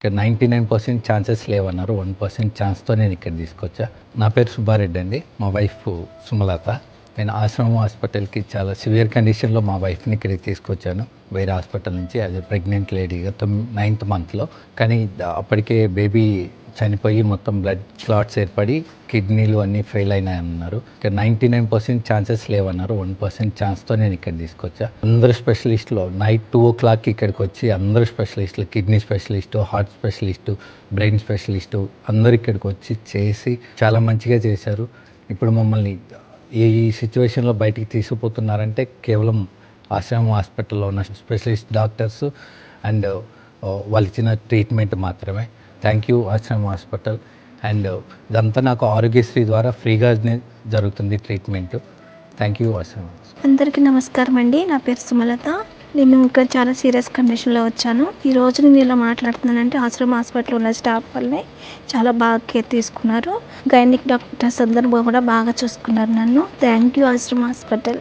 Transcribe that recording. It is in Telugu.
ఇక్కడ 99% ఛాన్సెస్ లేవన్నారు. 1% ఛాన్స్‌తో నేను ఇక్కడ తీసుకొచ్చా. నా పేరు సుబ్బారెడ్డి అండి. మా వైఫ్ సుమలత. నేను ఆశ్రమం హాస్పిటల్‌కి చాలా సివియర్ కండిషన్‌లో మా వైఫ్‌ని ఇక్కడికి తీసుకొచ్చాను. వేరే హాస్పిటల్ నుంచి యాజ్ ఎ ప్రెగ్నెంట్ లేడీగా 9th మంత్‌లో. కానీ అప్పటికే బేబీ చనిపోయి మొత్తం బ్లడ్ క్లాట్స్ ఏర్పడి కిడ్నీలు అన్నీ ఫెయిల్ అయినాయన్నారు. ఇక్కడ 99% ఛాన్సెస్ లేవన్నారు. 1% ఛాన్స్‌తో నేను ఇక్కడ తీసుకొచ్చా. అందరు స్పెషలిస్టులు నైట్ 2:00 ఇక్కడికి వచ్చి అందరు స్పెషలిస్టులు kidney specialist, heart specialist, brain specialist అందరు ఇక్కడికి వచ్చి చేసి చాలా మంచిగా చేశారు. ఇప్పుడు మమ్మల్ని ఈ సిచ్యువేషన్లో బయటికి తీసుకుపోతున్నారంటే కేవలం ఆశ్రమం హాస్పిటల్లో ఉన్న స్పెషలిస్ట్ డాక్టర్స్ అండ్ వాళ్ళు ఇచ్చిన ట్రీట్మెంట్ మాత్రమే. థ్యాంక్ యూ ఆశ్రమం హాస్పిటల్. అండ్ ఇదంతా నాకు ఆరోగ్యశ్రీ ద్వారా ఫ్రీగానే జరుగుతుంది ట్రీట్మెంట్. థ్యాంక్ యూ ఆశ్రమం. అందరికీ నమస్కారం అండి. నా పేరు సుమలత. నేను ఇక్కడ చాలా సీరియస్ కండిషన్లో వచ్చాను. ఈరోజు నేను ఇలా మాట్లాడుతున్నానంటే ఆశ్రమం హాస్పిటల్లో ఉన్న స్టాఫ్ వల్లే. చాలా బాగా కేర్ తీసుకున్నారు. గైనిక్ డాక్టర్స్ అందరూ కూడా బాగా చూసుకున్నారు నన్ను. థ్యాంక్ యూ ఆశ్రమం హాస్పిటల్.